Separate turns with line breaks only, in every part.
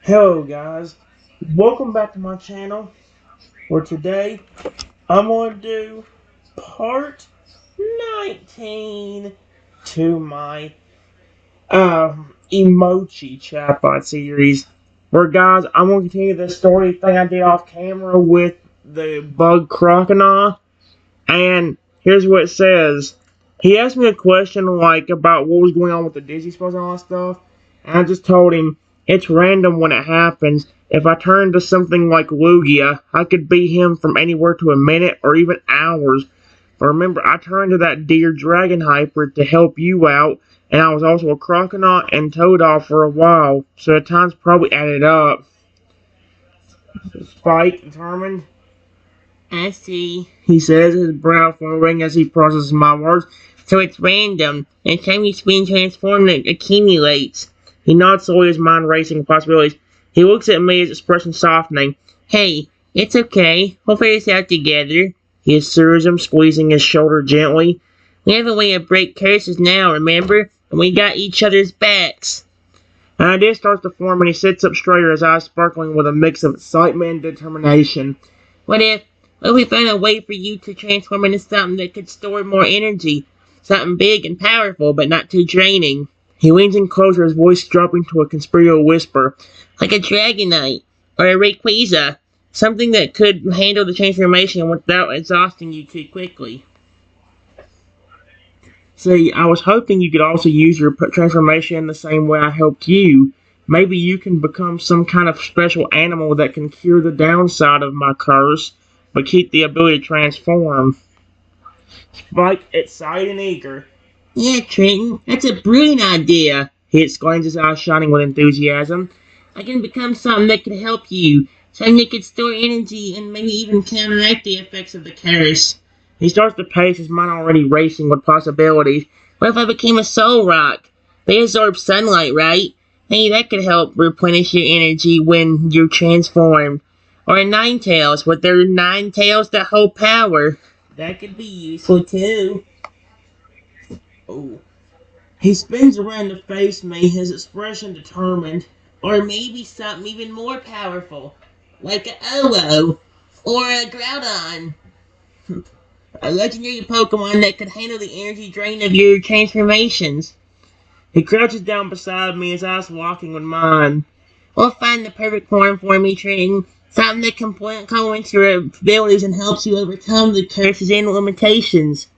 Hello guys, welcome back to my channel, where today I'm going to do part 19 to my Emochi Chatbot series, where guys, I'm going to continue the story thing I did off camera with the bug Croconaw, and here's what it says. He asked me a question like about what was going on with the Disney spells and all that stuff, and I just told him it's random when it happens. If I turn to something like Lugia, I could be him from anywhere to a minute or even hours. But remember, I turned to that deer dragon hybrid to help you out, and I was also a Croconaw and Toadol for a while, so the times probably added up. Spike determined. I see, he says, his brow furrowing as he processes my words. So it's random, and time you spend transformed it accumulates. He nods slowly, his mind racing with possibilities. He looks at me, his expression softening. Hey, it's okay. We'll figure this out together. He assures him, squeezing his shoulder gently. We have a way to break curses now, remember? And we got each other's backs. An idea starts to form, and he sits up straighter, his eyes sparkling with a mix of excitement and determination. What if we found a way for you to transform into something that could store more energy? Something big and powerful, but not too draining. He leans in closer, his voice dropping to a conspiratorial whisper. Like a Dragonite, or a Rayquaza. Something that could handle the transformation without exhausting you too quickly. See, I was hoping you could also use your transformation in the same way I helped you. Maybe you can become some kind of special animal that can cure the downside of my curse, but keep the ability to transform. Spike, excited and eager. Yeah, Trenton, that's a brilliant idea, he exclaims, his eyes shining with enthusiasm. I can become something that could help you, something that could store energy and maybe even counteract the effects of the curse. He starts to pace, his mind already racing with possibilities. What if I became a soul rock? They absorb sunlight, right? Maybe that could help replenish your energy when you're transformed. Or a Ninetales, with their 9 tails that hold power. That could be useful too. Oh. He spins around to face me, his expression determined. Or maybe something even more powerful. Like a Oo. Or a Groudon. A legendary Pokemon that could handle the energy drain of your transformations. He crouches down beside me, his eyes locking with mine. We'll find the perfect form for me, Trenton. Something that complements your abilities and helps you overcome the curses and limitations.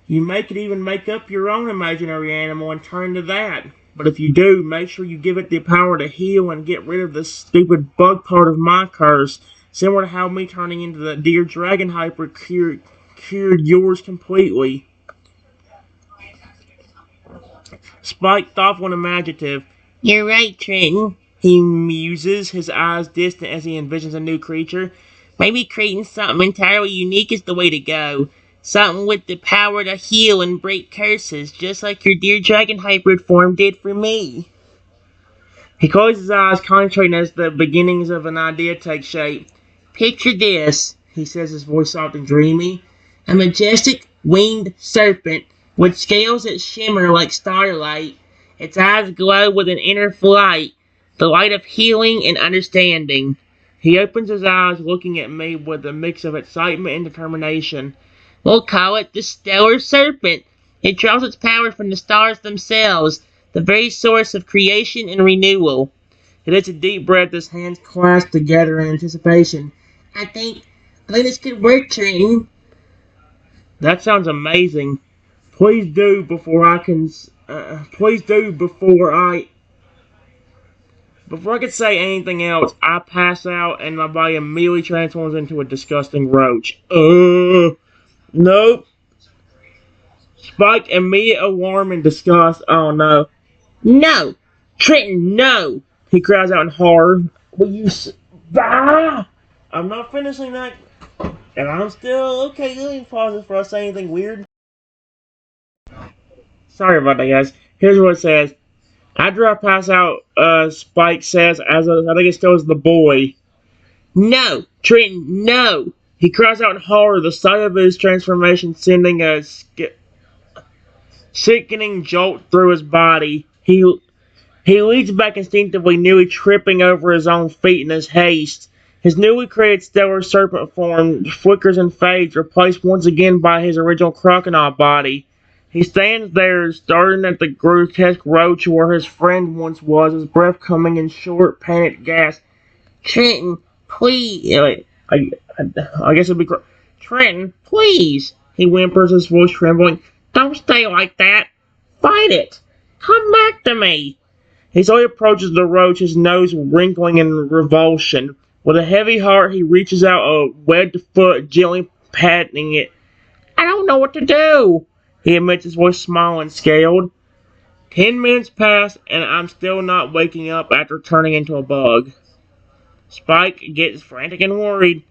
You could even make up your own imaginary animal and turn to that. But if you do, make sure you give it the power to heal and get rid of the stupid bug part of my curse. Similar to how me turning into the deer dragon hyper cured yours completely. Spike, thoughtful and imaginative. You're right, Trenton. He muses, his eyes distant as he envisions a new creature. Maybe creating something entirely unique is the way to go. Something with the power to heal and break curses, just like your deer dragon hybrid form did for me. He closes his eyes, concentrating as the beginnings of an idea take shape. Picture this, he says, his voice soft and dreamy. A majestic winged serpent with scales that shimmer like starlight. Its eyes glow with an inner light, the light of healing and understanding. He opens his eyes, looking at me with a mix of excitement and determination. We'll call it the Stellar Serpent. It draws its power from the stars themselves, the very source of creation and renewal. He takes a deep breath, his hands clasped together in anticipation. I think this could work, Trenton. That sounds amazing. Please do before I can. Please do before I. Before I can say anything else, I pass out and my body immediately transforms into a disgusting roach. Nope. Spike, immediate alarm and disgust. Oh no. No! Trenton, no! He cries out in horror. Will you ah! I'm not finishing that. And I'm still okay. Let me pause this before I say anything weird. Sorry about that, guys. Here's what it says. After I pass out, Spike says, I think it still is the boy. No! Trenton, no! He cries out in horror, the sight of his transformation sending a sickening jolt through his body. He He leads back instinctively, nearly tripping over his own feet in his haste. His newly created stellar serpent form flickers and fades, replaced once again by his original Croconaw body. He stands there, staring at the grotesque roach where his friend once was, his breath coming in short, panicked gasps. Trenton, please. I guess it'd be. Trenton, please. He whimpers, his voice trembling. Don't stay like that. Fight it. Come back to me. He slowly approaches the roach, his nose wrinkling in revulsion. With a heavy heart, he reaches out a webbed foot, gently patting it. I don't know what to do, he admits, his voice small and scaled. 10 minutes pass, and I'm still not waking up after turning into a bug. Spike gets frantic and worried.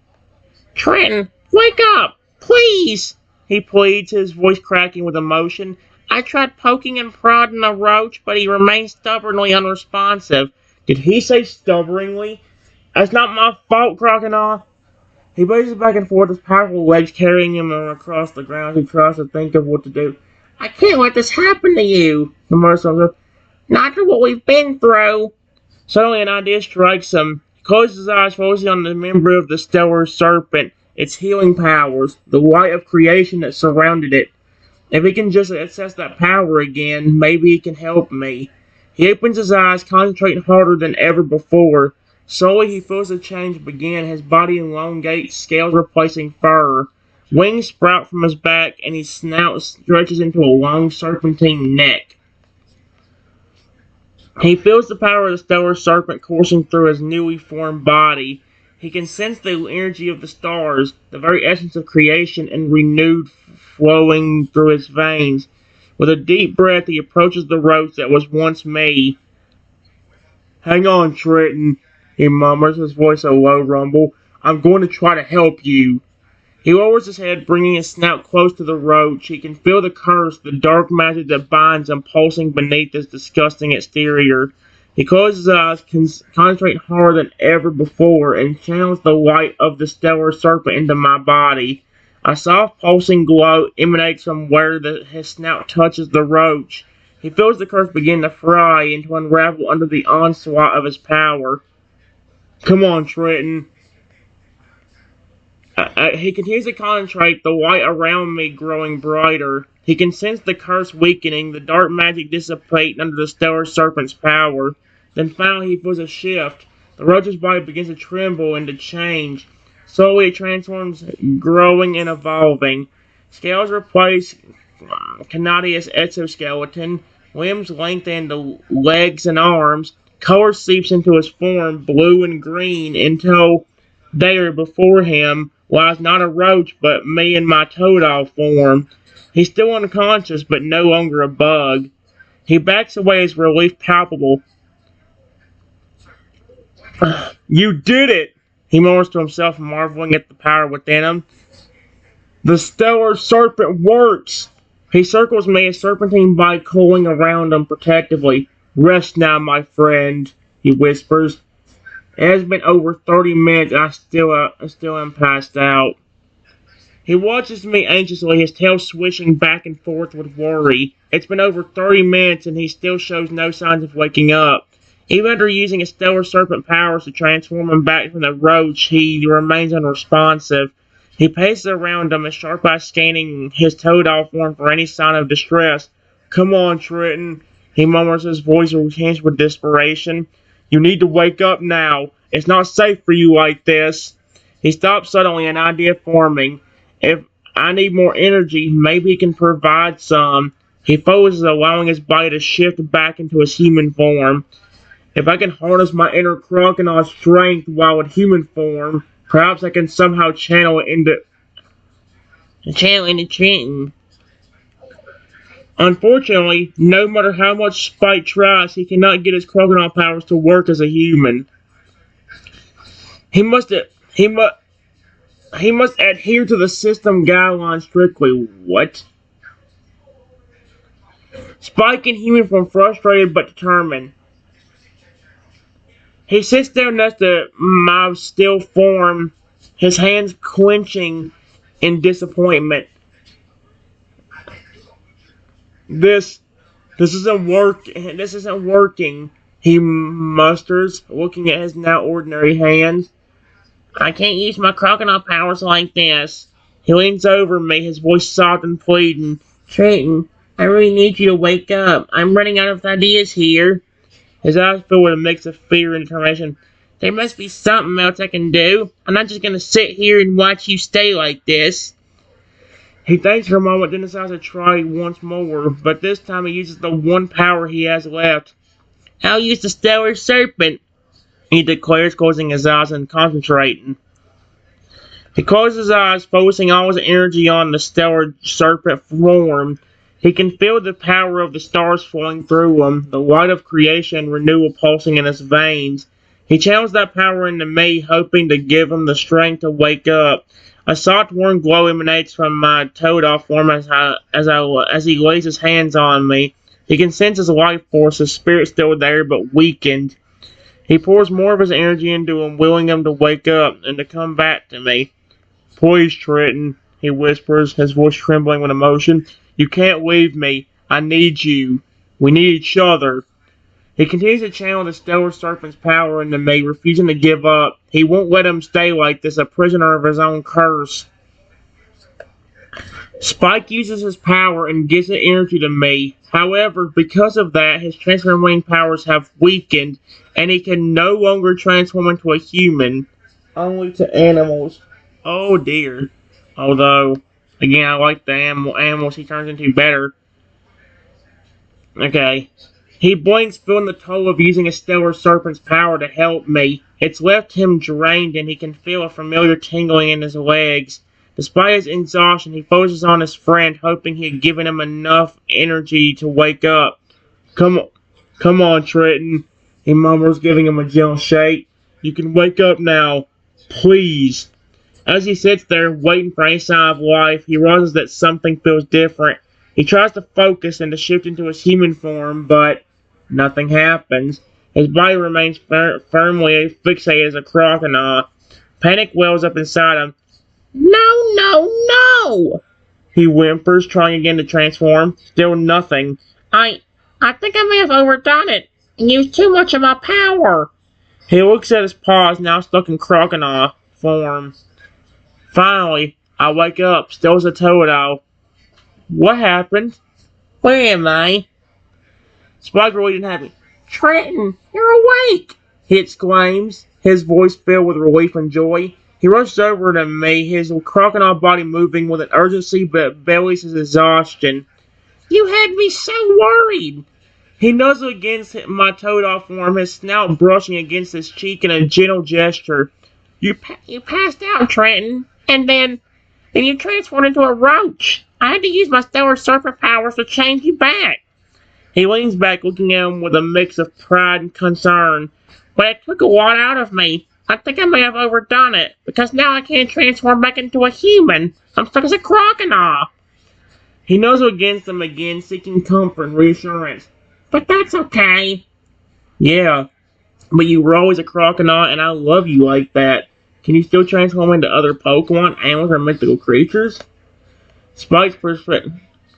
Trenton, wake up! Please! He pleads, his voice cracking with emotion. I tried poking and prodding the roach, but he remained stubbornly unresponsive. Did he say stubbornly? That's not my fault, Croconaw. He paces back and forth, his powerful legs carrying him across the ground. He tries to think of what to do. I can't let this happen to you, he murmurs. Not after what we've been through. Suddenly an idea strikes him. He closes his eyes, focusing on the member of the stellar serpent, its healing powers, the light of creation that surrounded it. If he can just access that power again, maybe he can help me. He opens his eyes, concentrating harder than ever before. Slowly he feels a change begin, his body elongates, scales replacing fur. Wings sprout from his back, and his snout stretches into a long serpentine neck. He feels the power of the stellar serpent coursing through his newly formed body. He can sense the energy of the stars, the very essence of creation, and renewed flowing through his veins. With a deep breath, he approaches the roach that was once me. Hang on, Trenton, he murmurs, his voice a low rumble. I'm going to try to help you. He lowers his head, bringing his snout close to the roach. He can feel the curse, the dark magic that binds him, pulsing beneath his disgusting exterior. He closes his eyes, concentrating harder than ever before, and channels the light of the stellar serpent into my body. A soft pulsing glow emanates from where his snout touches the roach. He feels the curse begin to fry and to unravel under the onslaught of his power. Come on, Trenton. He continues to concentrate, the light around me growing brighter. He can sense the curse weakening, the dark magic dissipating under the stellar serpent's power. Then finally he feels a shift. The roach's body begins to tremble and to change. Slowly it transforms, growing and evolving. Scales replace Canadius exoskeleton, limbs lengthen to legs and arms. Color seeps into his form, blue and green, until there before him lies not a roach, but me in my toad-owl form. He's still unconscious, but no longer a bug. He backs away, his relief palpable. You did it! He murmurs to himself, marveling at the power within him. The stellar serpent works! He circles me, his serpentine body coiling around him protectively. Rest now, my friend, he whispers. It has been over 30 minutes and I still am passed out. He watches me anxiously, his tail swishing back and forth with worry. It's been over 30 minutes and he still shows no signs of waking up. Even after using his stellar serpent powers to transform him back from the roach, he remains unresponsive. He paces around him, his sharp eyes scanning his toad-owl form for any sign of distress. Come on, Trenton, he murmurs, his voice tinged with desperation. You need to wake up now. It's not safe for you like this. He stops suddenly, an idea forming. If I need more energy, maybe he can provide some. He focuses, allowing his body to shift back into his human form. If I can harness my inner Croconaw strength while in human form, perhaps I can somehow channel it into Trenton. Unfortunately, no matter how much Spike tries, he cannot get his Croconaw powers to work as a human. He must adhere to the system guidelines strictly. What? Spike in human form, frustrated but determined. He sits there next to my still form, his hands clenching in disappointment. This isn't working. he musters, looking at his now ordinary hands. I can't use my crocodile powers like this. He leans over me, his voice soft and pleading. Trenton, I really need you to wake up. I'm running out of ideas here. His eyes fill with a mix of fear and determination. There must be something else I can do. I'm not just gonna sit here and watch you stay like this. He thinks for a moment, then decides to try once more, but this time he uses the one power he has left. I'll use the Stellar Serpent, he declares, closing his eyes and concentrating. He closes his eyes, focusing all his energy on the stellar serpent form. He can feel the power of the stars flowing through him, the light of creation and renewal pulsing in his veins. He channels that power into me, hoping to give him the strength to wake up. A soft, warm glow emanates from my toad form as he lays his hands on me. He can sense his life force, his spirit still there but weakened. He pours more of his energy into him, willing him to wake up and to come back to me. Please, Trenton, he whispers, his voice trembling with emotion. You can't leave me. I need you. We need each other. He continues to channel the Stellar Serpent's power into me, refusing to give up. He won't let him stay like this, a prisoner of his own curse. Spike uses his power and gives the energy to me. However, because of that, his transforming powers have weakened, and he can no longer transform into a human, only to animals. Oh dear. Although, again, I like the animals he turns into better. Okay. He blinks, feeling the toll of using a Stellar Serpent's power to help me. It's left him drained, and he can feel a familiar tingling in his legs. Despite his exhaustion, he focuses on his friend, hoping he had given him enough energy to wake up. Come on, Trenton, he murmurs, giving him a gentle shake. You can wake up now. Please. As he sits there, waiting for any sign of life, he realizes that something feels different. He tries to focus and to shift into his human form, but nothing happens. His body remains firmly fixated as a Croconaw. Panic wells up inside him. No, no, no! He whimpers, trying again to transform. Still nothing. I think I may have overdone it and used too much of my power. He looks at his paws, now stuck in Croconaw form. Finally, I wake up, still as a toad. What happened? Where am I? Spike really didn't have it. Trenton, you're awake! He exclaims, his voice filled with relief and joy. He rushes over to me, his crocodile body moving with an urgency but bellies his exhaustion. You had me so worried! He nuzzles against my toad form, his snout brushing against his cheek in a gentle gesture. You passed out, Trenton, and then you transformed into a roach. I had to use my Stellar Serpent powers to change you back. He leans back, looking at him with a mix of pride and concern. But it took a lot out of me. I think I may have overdone it, because now I can't transform back into a human. I'm stuck as a Croconaw. He nuzzles against him again, seeking comfort and reassurance. But that's okay. Yeah, but you were always a Croconaw, and I love you like that. Can you still transform into other Pokemon, animals, or mythical creatures? Spike's perspective.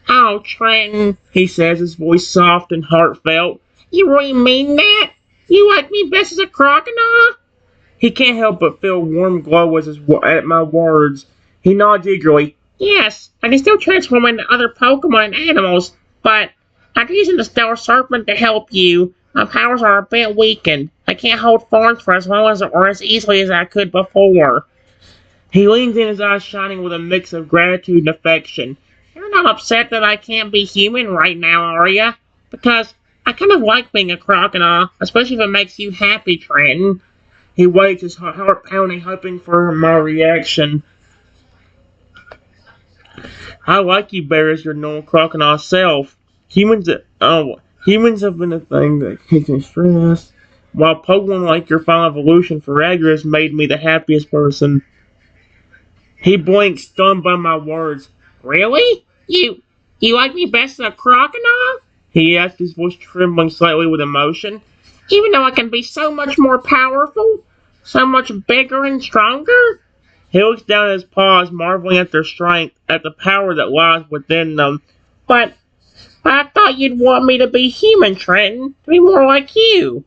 Oh, Trenton, he says, his voice soft and heartfelt. You really mean that? You like me best as a Croconaw? He can't help but feel a warm glow at my words. He nods eagerly. Yes, I can still transform into other Pokemon and animals, but after using the Stellar Serpent to help you, my powers are a bit weakened. I can't hold forms for as long as or as easily as I could before. He leans in, his eyes shining with a mix of gratitude and affection. You're not upset that I can't be human right now, are ya? Because I kind of like being a Croconaw, especially if it makes you happy, Trenton. He waits, his heart pounding, hoping for my reaction. I like you better as your normal Croconaw self. Humans have been a thing that keeps me stressed. While Pokemon like your final evolution for Agra has made me the happiest person. He blinks, stunned by my words. Really? You like me best as a Croconaw? He asked, his voice trembling slightly with emotion. Even though I can be so much more powerful? So much bigger and stronger? He looks down at his paws, marveling at their strength, at the power that lies within them. But I thought you'd want me to be human, Trenton, to be more like you.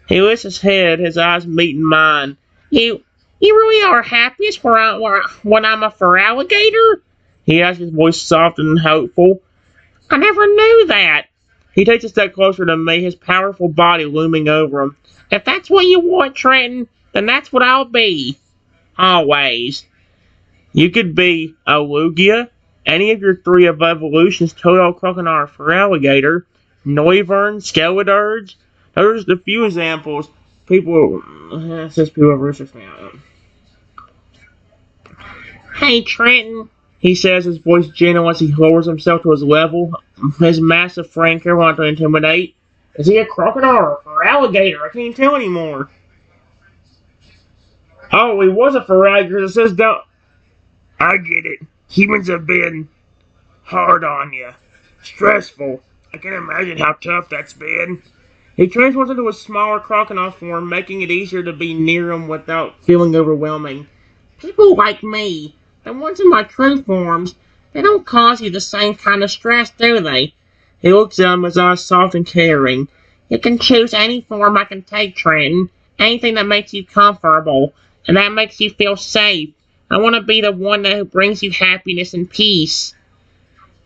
He lifts his head, his eyes meeting mine. You really are happiest when I'm a fur alligator? He asks, his voice soft and hopeful. I never knew that. He takes a step closer to me, his powerful body looming over him. If that's what you want, Trenton, then that's what I'll be. Always. You could be a Lugia, any of your three of evolutions, Toad, Croconaw, or for alligator, Noivern, Skeledirge. Those are the few examples. People, says people have researched now. Hey, Trenton, he says, his voice gentle as he lowers himself to his level. His massive frame careful not to intimidate. Is he a crocodile or alligator? I can't tell anymore. Oh, he was a alligator. It says don't. I get it. Humans have been hard on you. Stressful. I can imagine how tough that's been. He transforms into a smaller crocodile form, making it easier to be near him without feeling overwhelming. People like me, the ones in my true forms, they don't cause you the same kind of stress, do they? He looks at him, his eyes soft and caring. You can choose any form I can take, Trenton. Anything that makes you comfortable, and that makes you feel safe. I want to be the one that brings you happiness and peace.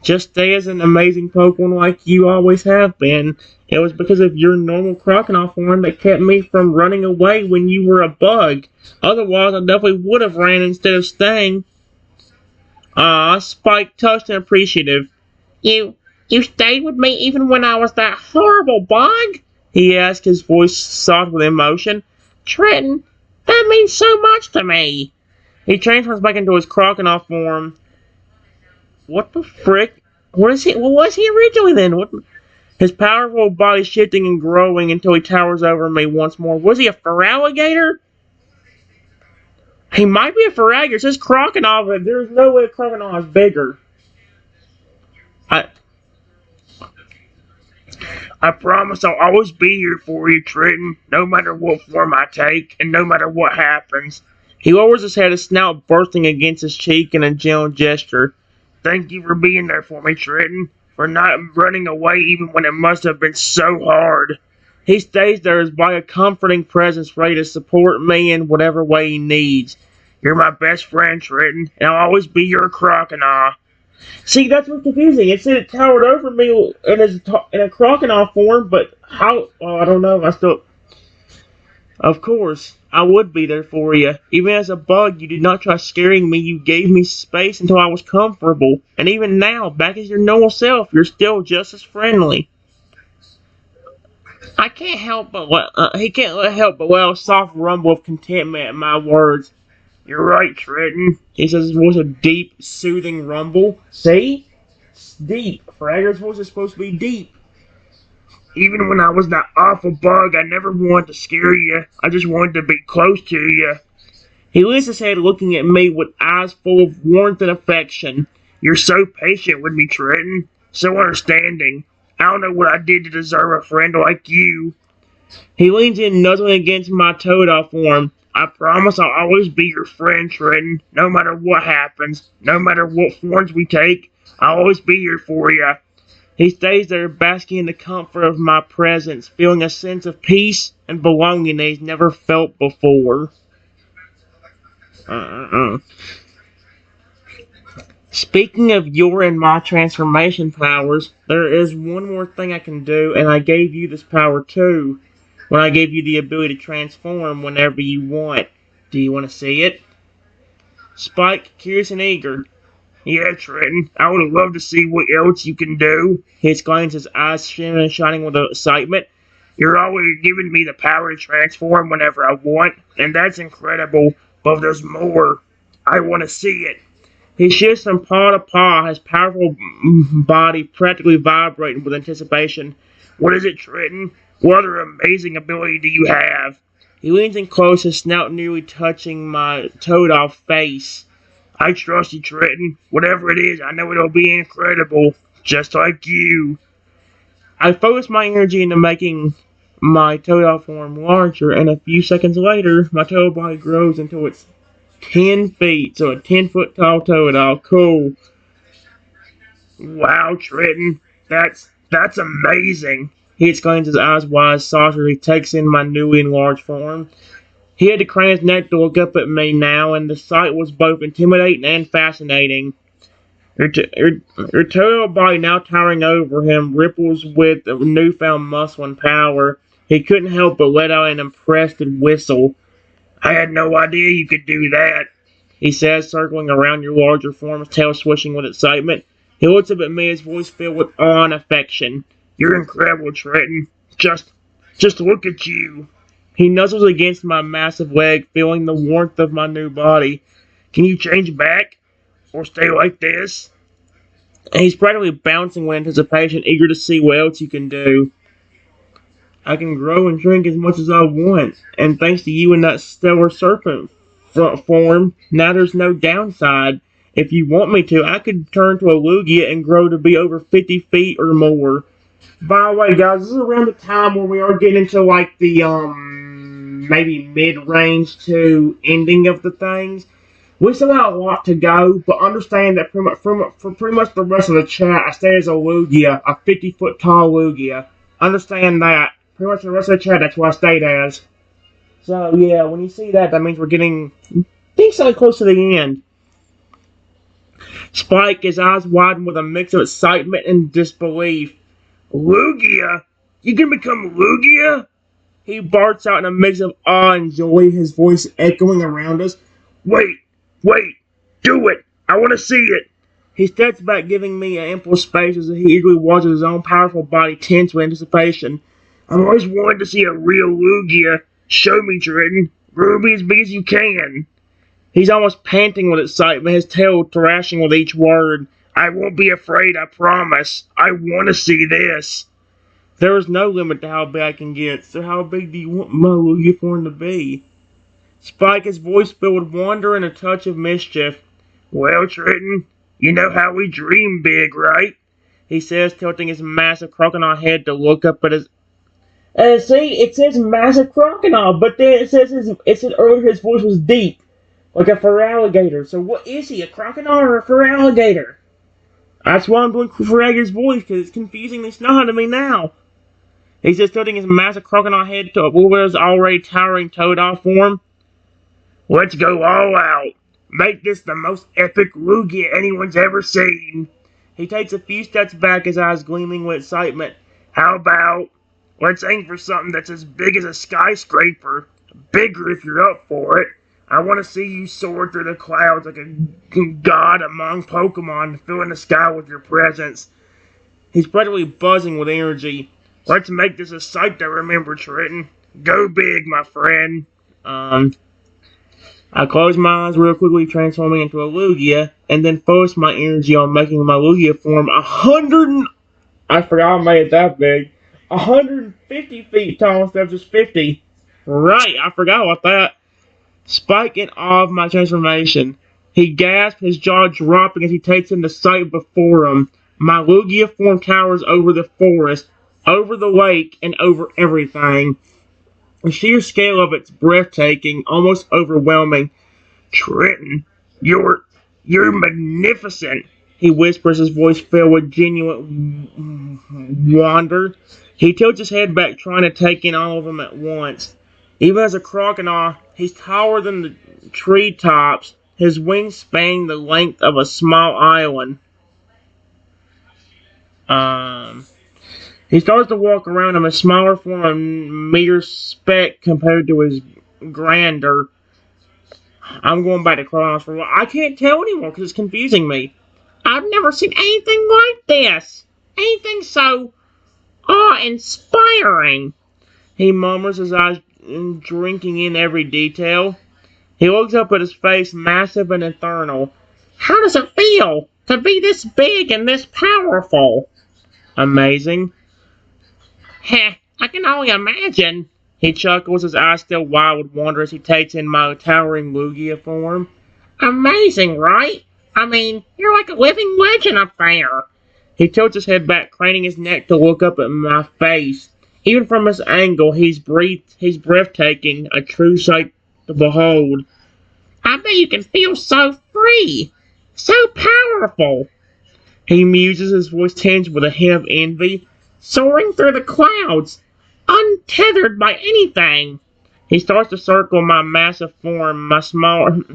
Just stay as an amazing Pokemon like you always have been. It was because of your normal crocodile form that kept me from running away when you were a bug. Otherwise, I definitely would have ran instead of staying. Spike, touched and appreciative. You stayed with me even when I was that horrible bug? He asked, his voice soft with emotion. Trenton, that means so much to me. He transforms back into his crocodile form. What the frick? What was he originally then? His powerful body shifting and growing until he towers over me once more. Was he a alligator? He might be a alligator. It says crocodile, but there's no way a crocodile is bigger. I promise I'll always be here for you, Trenton, no matter what form I take, and no matter what happens. He lowers his head, his snout bursting against his cheek in a gentle gesture. Thank you for being there for me, Trenton, for not running away even when it must have been so hard. He stays there as by a comforting presence ready to support me in whatever way he needs. You're my best friend, Trenton, and I'll always be your crocodile. See, that's what's confusing. It said it towered over me in a crocodile form, but how? Oh, I don't know. Of course, I would be there for you. Even as a bug, you did not try scaring me. You gave me space until I was comfortable. And even now, back as your normal self, you're still just as friendly. I can't help but he can't help but let a soft rumble of contentment at my words. You're right, Trenton. He says his voice a deep, soothing rumble. See? It's deep. Fragger's voice is supposed to be deep. Even when I was that awful bug, I never wanted to scare you. I just wanted to be close to you. He lifts his head, looking at me with eyes full of warmth and affection. You're so patient with me, Trenton. So understanding. I don't know what I did to deserve a friend like you. He leans in, nuzzling against my Toadle form. I promise I'll always be your friend, Trenton. No matter what happens, no matter what forms we take, I'll always be here for you. He stays there, basking in the comfort of my presence, feeling a sense of peace and belonging that he's never felt before. Speaking of your and my transformation powers, there is one more thing I can do, and I gave you this power too, when I gave you the ability to transform whenever you want. Do you want to see it? Spike, curious and eager. Yeah, Trenton, I would love to see what else you can do. He exclaims, his eyes shining with excitement. You're always giving me the power to transform whenever I want, and that's incredible, but there's more. I want to see it. He shifts from paw to paw, his powerful body practically vibrating with anticipation. What is it, Trenton? What other amazing ability do you have? He leans in close, his snout nearly touching my toad-off face. I trust you, Trenton. Whatever it is, I know it'll be incredible. Just like you. I focus my energy into making my toad form larger, and a few seconds later, my toad body grows until it's 10 feet, so a 10-foot tall toad. Cool. Wow, Trenton. That's amazing. he exclaims, his eyes wide saucer as he takes in my newly enlarged form. He had to crane his neck to look up at me now, and the sight was both intimidating and fascinating. Her total body now towering over him ripples with newfound muscle and power. He couldn't help but let out an impressed whistle. I had no idea you could do that, he says, circling around your larger form, his tail swishing with excitement. He looks up at me, his voice filled with awe and affection. You're incredible, Trenton. Just look at you. He nuzzles against my massive leg, feeling the warmth of my new body. Can you change back? Or stay like this? And he's practically bouncing with anticipation, eager to see what else you can do. I can grow and shrink as much as I want, and thanks to you in that stellar serpent form, now there's no downside. If you want me to, I could turn to a Lugia and grow to be over 50 feet or more. By the way, guys, this is around the time where we are getting into like the maybe mid-range to ending of the things. We still have a lot to go, but understand that for pretty much the rest of the chat, I stay as a Lugia, a 50-foot tall Lugia. Understand that. Pretty much the rest of the chat, that's what I stayed as. So, yeah, when you see that, that means we're getting decently close to the end. Spike, his eyes widen with a mix of excitement and disbelief. Lugia? You can become Lugia? He barks out in a mix of awe and joy, his voice echoing around us. Wait, do it! I want to see it! He steps back, giving me ample space as he eagerly watches his own powerful body tense with anticipation. I've always wanted to see a real Lugia. Show me, Trenton. Grow me as big as you can. He's almost panting with excitement, his tail thrashing with each word. I won't be afraid, I promise. I want to see this. There is no limit to how big I can get, so how big do you want my Lugia form to be? Spike, his voice filled with wonder and a touch of mischief. Well, Trenton, you know how we dream big, right? He says, tilting his massive Croconaw head to look up at his... see, it says massive Croconaw, but then it said earlier his voice was deep, like a fur alligator. So what is he, a Croconaw or a fur alligator? That's why I'm doing fur alligator's voice, because it's confusingly snot to me now. He says, tilting his massive Croconaw head to his already towering Toad-off form. Let's go all out. Make this the most epic Lugia anyone's ever seen. He takes a few steps back, his eyes gleaming with excitement. How about, let's aim for something that's as big as a skyscraper. Bigger if you're up for it. I want to see you soar through the clouds like a god among Pokemon, filling the sky with your presence. He's practically buzzing with energy. Let's make this a sight to remember, Trenton. Go big, my friend. I close my eyes real quickly, transforming into a Lugia, and then focus my energy on making my Lugia form I forgot I made it that big. 150 feet tall instead of just 50. Right, I forgot about that. Spike in awe of my transformation. He gasps, his jaw dropping as he takes in the sight before him. My Lugia form towers over the forest, over the lake, and over everything. The sheer scale of it's breathtaking, almost overwhelming. Trenton, you're magnificent, he whispers, his voice filled with genuine wonder. He tilts his head back, trying to take in all of them at once. Even as a Croconaw, he's taller than the treetops, his wings spanning the length of a small island. He starts to walk around in a smaller form of mere speck compared to his grander. I'm going back to Croconaw for a while. I can't tell anymore because it's confusing me. I've never seen anything like this. Anything so awe-inspiring. He murmurs, his eyes drinking in every detail. He looks up at his face, massive and eternal. How does it feel to be this big and this powerful? Amazing. Heh, I can only imagine. He chuckles, his eyes still wide with wonder as he takes in my towering Lugia form. Amazing, right? I mean, you're like a living legend up there. He tilts his head back, craning his neck to look up at my face. Even from this angle, he's breathtaking, a true sight to behold. I bet you can feel so free, so powerful. He muses, his voice tinged with a hint of envy. soaring through the clouds, untethered by anything. He starts to circle my massive form,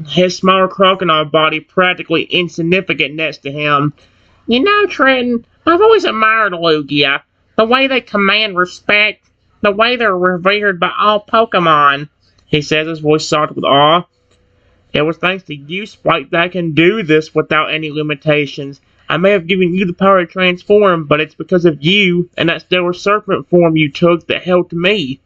his smaller crocodile body practically insignificant next to him. You know, Trenton, I've always admired Lugia. The way they command respect, the way they're revered by all Pokemon, he says, his voice soft with awe. It was thanks to you, Spike, that I can do this without any limitations. I may have given you the power to transform, but it's because of you and that stellar serpent form you took that helped me.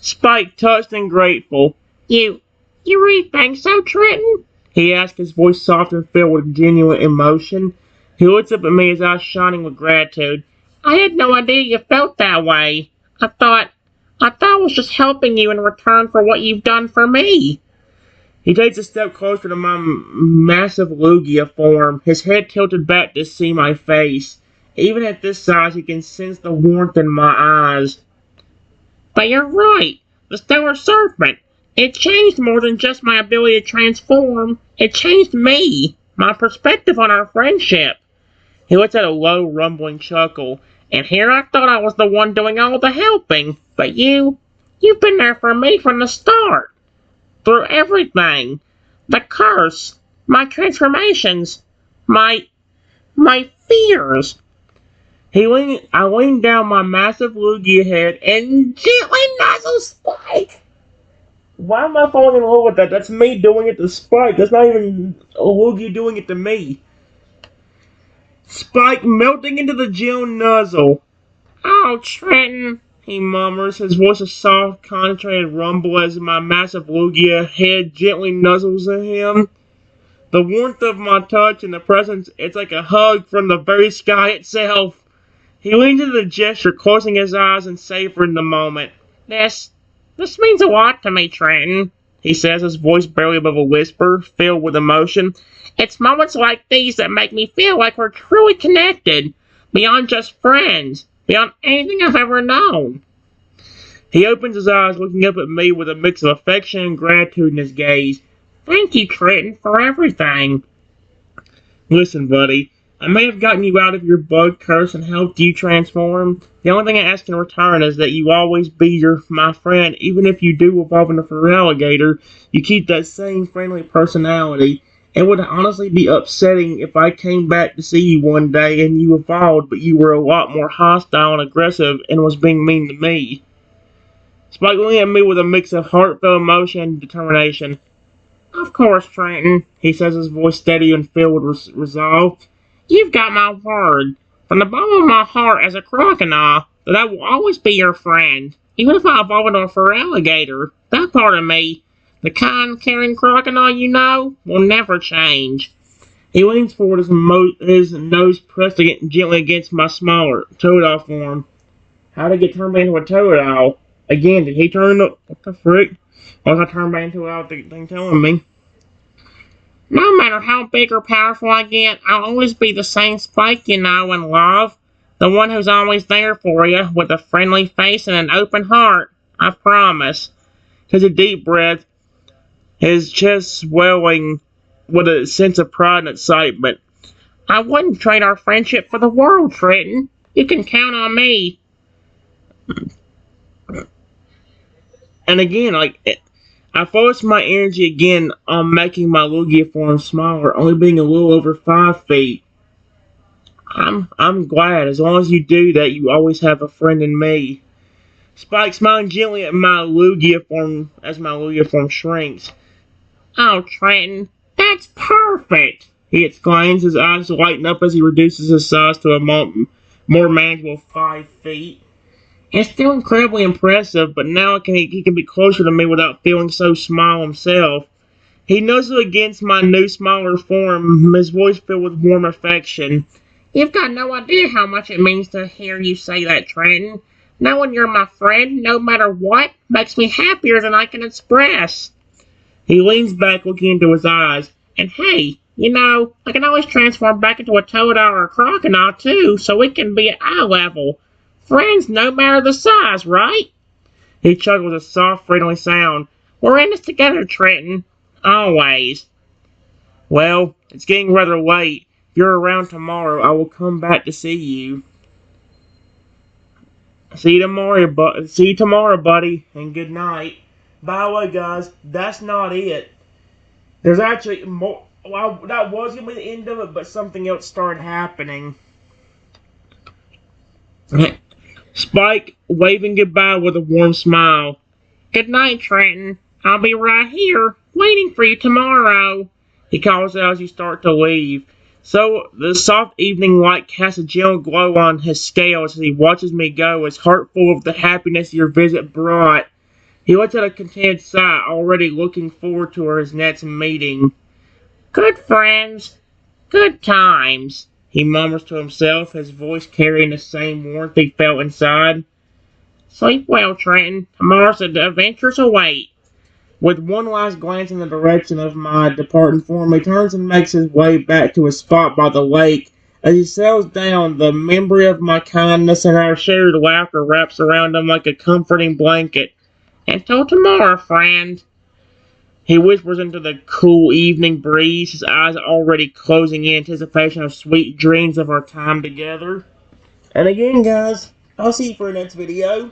Spike touched and grateful. You really think so, Trenton? He asked, his voice soft and filled with genuine emotion. He looks up at me, his eyes shining with gratitude. I had no idea you felt that way. I thought I was just helping you in return for what you've done for me. He takes a step closer to my massive Lugia form, his head tilted back to see my face. Even at this size, he can sense the warmth in my eyes. But you're right. The Stellar Serpent. It changed more than just my ability to transform. It changed me. My perspective on our friendship. He lets out a low, rumbling chuckle. And here I thought I was the one doing all the helping. But you've been there for me from the start. Through everything. The curse. My transformations. My fears. I leaned down my massive Lugia head and gently nuzzled Spike. Why am I falling in love with that? That's me doing it to Spike. That's not even Lugia doing it to me. Spike melting into the gentle nuzzle. Oh, Trenton, he murmurs, his voice a soft, concentrated rumble as my massive Lugia head gently nuzzles at him. The warmth of my touch and the presence, it's like a hug from the very sky itself. He leans into the gesture, closing his eyes and savoring the moment. This means a lot to me, Trenton, he says, his voice barely above a whisper, filled with emotion. It's moments like these that make me feel like we're truly connected, beyond just friends, beyond anything I've ever known. He opens his eyes, looking up at me with a mix of affection and gratitude in his gaze. Thank you, Trenton, for everything. Listen, buddy, I may have gotten you out of your bug curse and helped you transform. The only thing I ask in return is that you always be my friend, even if you do evolve into a Feraligatr. You keep that same friendly personality. It would honestly be upsetting if I came back to see you one day and you evolved, but you were a lot more hostile and aggressive and was being mean to me. Spike looked at me with a mix of heartfelt emotion and determination. Of course, Trenton, he says, his voice steady and filled with resolve. You've got my word, from the bottom of my heart as a Croconaw, that I will always be your friend, even if I evolve into a Feraligatr. That part of me, the kind, caring Croconaw you know, will never change. He leans forward, his nose pressed gently against my smaller Toadal form. How did he get turned back into a Toadal? Again, did he turn into... What the frick? What was I turned back into without the thing telling me? No matter how big or powerful I get, I'll always be the same Spike you know and love. The one who's always there for you, with a friendly face and an open heart. I promise. Takes a deep breath, his chest swelling with a sense of pride and excitement. I wouldn't trade our friendship for the world, Trenton. You can count on me. And again, I focused my energy again on making my Lugia form smaller, only being a little over 5 feet. I'm glad. As long as you do that, you always have a friend in me. Spike smiling gently at my Lugia form as my Lugia form shrinks. Oh, Trenton, that's perfect! He exclaims, his eyes lighten up as he reduces his size to a more manageable 5 feet. It's still incredibly impressive, but now he can be closer to me without feeling so small himself. He nuzzled against my new, smaller form, his voice filled with warm affection. You've got no idea how much it means to hear you say that, Trenton. Knowing you're my friend, no matter what, makes me happier than I can express. He leans back, looking into his eyes. And hey, you know, I can always transform back into a Toadal or a Croconaw, too, so we can be at eye level. Friends no matter the size, right? He chuckles a soft, friendly sound. We're in this together, Trenton. Always. Well, it's getting rather late. If you're around tomorrow, I will come back to see you. See you tomorrow, buddy, and good night. By the way, guys, that's not it. There's actually more. Well, that was gonna be the end of it, but something else started happening. Spike waving goodbye with a warm smile. Good night, Trenton. I'll be right here, waiting for you tomorrow. He calls out as you start to leave. So the soft evening light casts a gentle glow on his scales as he watches me go, his heart full of the happiness your visit brought. He lets out a contented sigh, already looking forward to his next meeting. Good friends, good times, he murmurs to himself, his voice carrying the same warmth he felt inside. Sleep well, Trenton. Tomorrow's adventures await. With one last glance in the direction of my departing form, he turns and makes his way back to his spot by the lake. As he settles down, the memory of my kindness and our shared laughter wraps around him like a comforting blanket. Until tomorrow, friend. He whispers into the cool evening breeze, his eyes already closing in anticipation of sweet dreams of our time together. And again, guys, I'll see you for the next video.